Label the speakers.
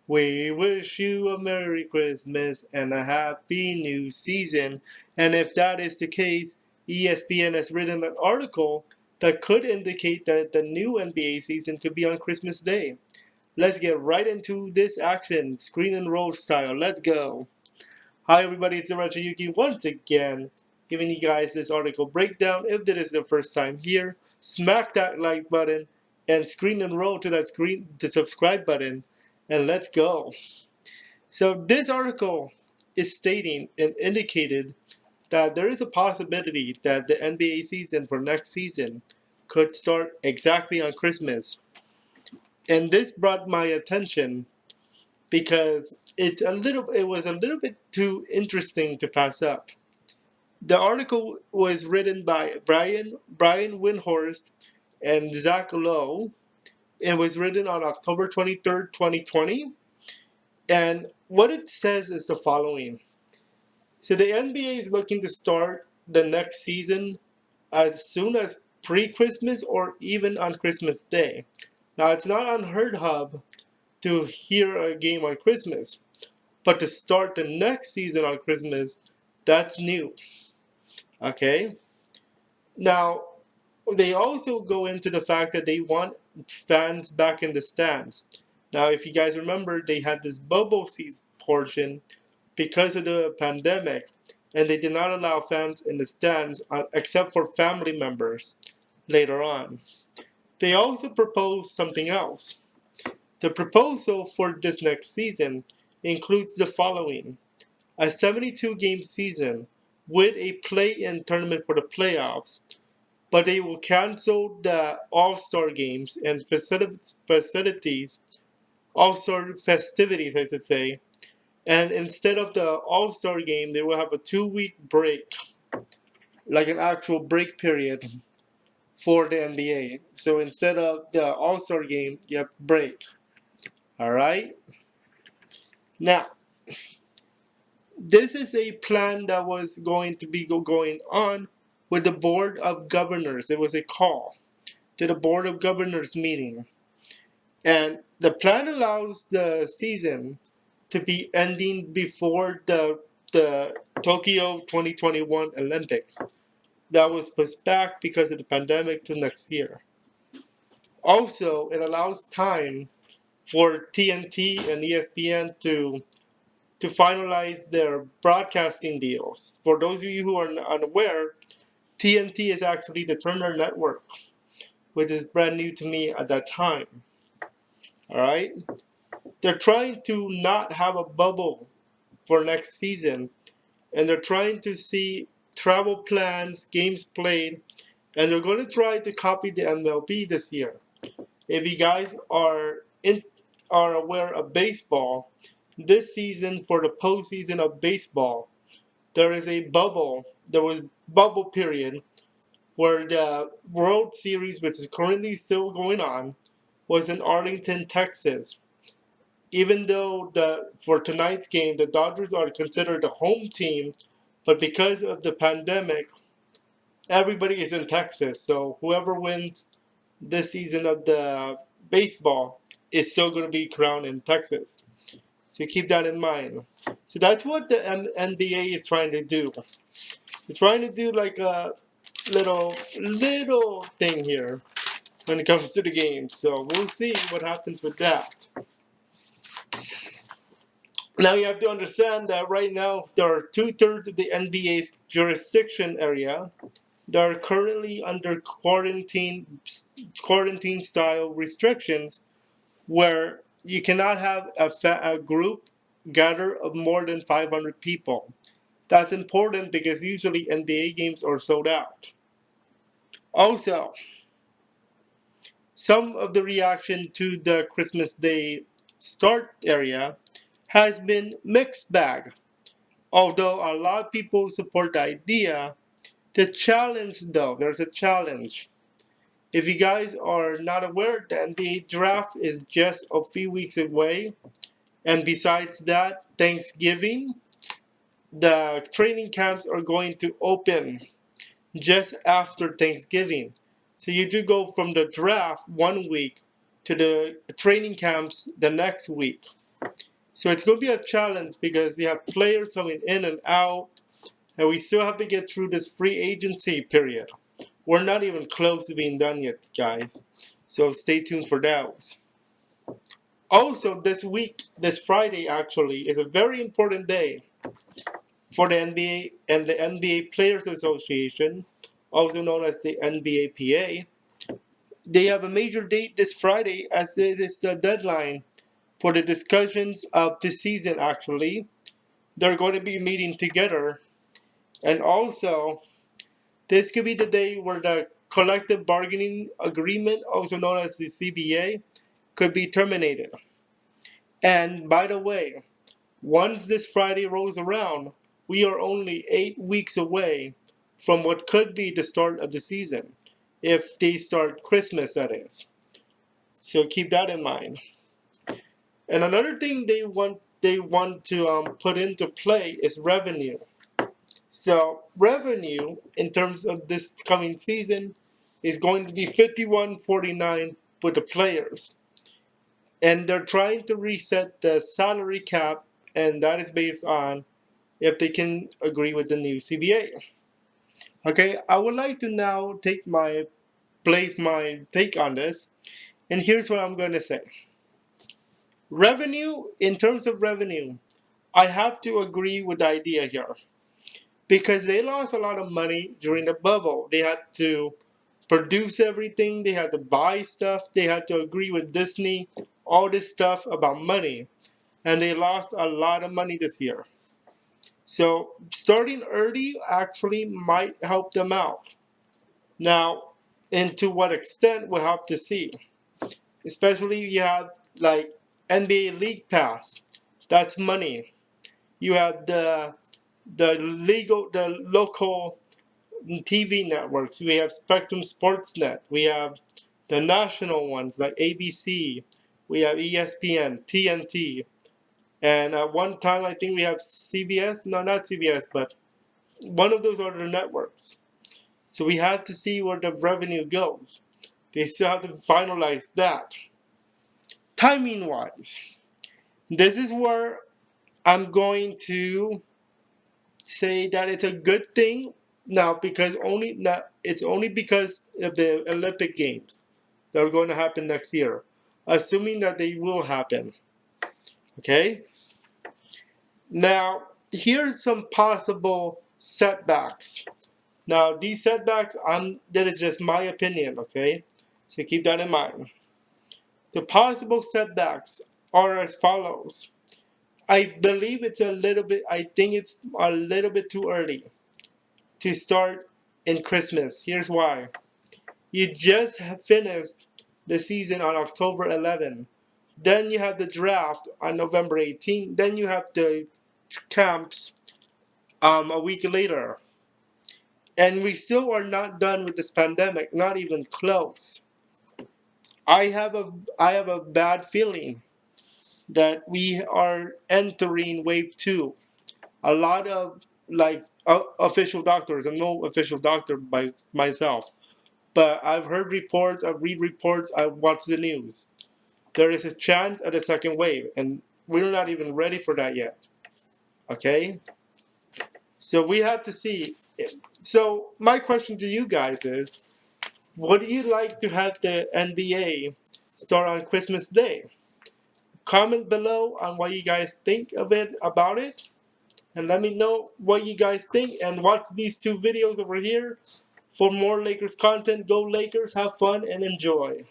Speaker 1: We wish you a Merry Christmas and a Happy New Season. And if that is the case, ESPN has written an article that could indicate that the new NBA season could be on Christmas Day. Let's get right into this action, screen and roll style. Let's go. Hi, everybody, it's Retro Yuki once again, giving you guys this article breakdown. If this is the first time here, smack that like button and screen and roll to that screen, the subscribe button, and let's go. So, this article is stating and indicated that there is a possibility that the NBA season for next season could start exactly on Christmas. And this brought my attention because it was a little bit too interesting to pass up. The article was written by Brian Windhorst and Zach Lowe. It was written on October 23rd, 2020. And what it says is the following. So the NBA is looking to start the next season as soon as pre-Christmas or even on Christmas Day. Now it's not unheard of to hear a game on Christmas, but to start the next season on Christmas, that's new. Okay? Now, they also go into the fact that they want fans back in the stands. Now, if you guys remember, they had this bubble season portion because of the pandemic, and they did not allow fans in the stands except for family members later on. They also proposed something else. The proposal for this next season includes the following: a 72 game season with a play in tournament for the playoffs, but they will cancel the All Star games and All Star festivities, I should say. And instead of the All Star game, they will have a 2 week break, like an actual break period for the NBA. So instead of the All Star game, you have break. All right. Now, this is a plan that was going to be going on with the Board of Governors. It was a call to the Board of Governors meeting. And the plan allows the season to be ending before the Tokyo 2021 Olympics. That was pushed back because of the pandemic to next year. Also, it allows time for TNT and ESPN to finalize their broadcasting deals. For those of you who are unaware, TNT is actually the Turner Network, which is brand new to me at that time. All right? They're trying to not have a bubble for next season, and they're trying to see travel plans, games played, and they're going to try to copy the MLB this year. If you guys are aware of baseball, this season for the postseason of baseball, there is a bubble. There was bubble period where the World Series, which is currently still going on, was in Arlington, Texas. Even though for tonight's game, the Dodgers are considered the home team, but because of the pandemic, everybody is in Texas. So whoever wins this season of the baseball is still going to be crowned in Texas. So keep that in mind. So that's what the NBA is trying to do. They're trying to do like a little thing here when it comes to the game. So we'll see what happens with that. Now you have to understand that right now there are 2/3 of the NBA's jurisdiction area that are currently under quarantine style restrictions where you cannot have a group gather of more than 500 people. That's important because usually NBA games are sold out. Also, some of the reaction to the Christmas Day start area has been mixed bag. Although a lot of people support the idea, the challenge though, there's a challenge. If you guys are not aware, the NBA draft is just a few weeks away. And besides that, Thanksgiving, the training camps are going to open just after Thanksgiving. So you do go from the draft 1 week to the training camps the next week. So it's going to be a challenge because you have players coming in and out, and we still have to get through this free agency period. We're not even close to being done yet, guys. So stay tuned for those. Also, this week, this Friday actually, is a very important day for the NBA and the NBA Players Association, also known as the NBAPA. They have a major date this Friday as it is the deadline for the discussions of the season actually. They're going to be meeting together, and also this could be the day where the collective bargaining agreement, also known as the CBA, could be terminated. And by the way, once this Friday rolls around, we are only 8 weeks away from what could be the start of the season, if they start Christmas, that is. So keep that in mind. And another thing they want to put into play is revenue. So revenue in terms of this coming season is going to be 51.49 for the players, and they're trying to reset the salary cap, and that is based on if they can agree with the new CBA. Okay, I would like to now place my take on this, and here's what I'm going to say. Revenue, in terms of revenue, I have to agree with the idea here because they lost a lot of money during the bubble. They had to produce everything, they had to buy stuff, they had to agree with Disney, all this stuff about money, and they lost a lot of money this year. So starting early actually might help them out. Now, and to what extent we'll have to see. Especially you have like NBA League Pass. That's money. You have the local TV networks. We have Spectrum Sportsnet. We have the national ones like ABC. We have ESPN, TNT, and at one time I think we have CBS. No, not CBS, but one of those other networks. So we have to see where the revenue goes. They still have to finalize that. Timing wise, this is where I'm going to say that it's a good thing now because it's only because of the Olympic Games that are going to happen next year, assuming that they will happen. Okay. Now here's some possible setbacks. Now these setbacks, that is just my opinion. Okay, so keep that in mind. The possible setbacks are as follows. I believe it's a little bit. I think it's a little bit too early to start in Christmas. Here's why. You just finished the season on October 11th. Then you have the draft on November 18th. Then you have the camps a week later. And we still are not done with this pandemic, not even close. I have a bad feeling that we are entering wave 2. A lot of like official doctors. I'm no official doctor by myself, but I've heard reports, I've read reports, I've watched the news. There is a chance at a second wave, and we're not even ready for that yet. Okay, so we have to see. So my question to you guys is, would you like to have the NBA start on Christmas Day? Comment below on what you guys think of it about it, and let me know what you guys think. And watch these 2 videos over here for more Lakers content. Go Lakers, have fun and enjoy.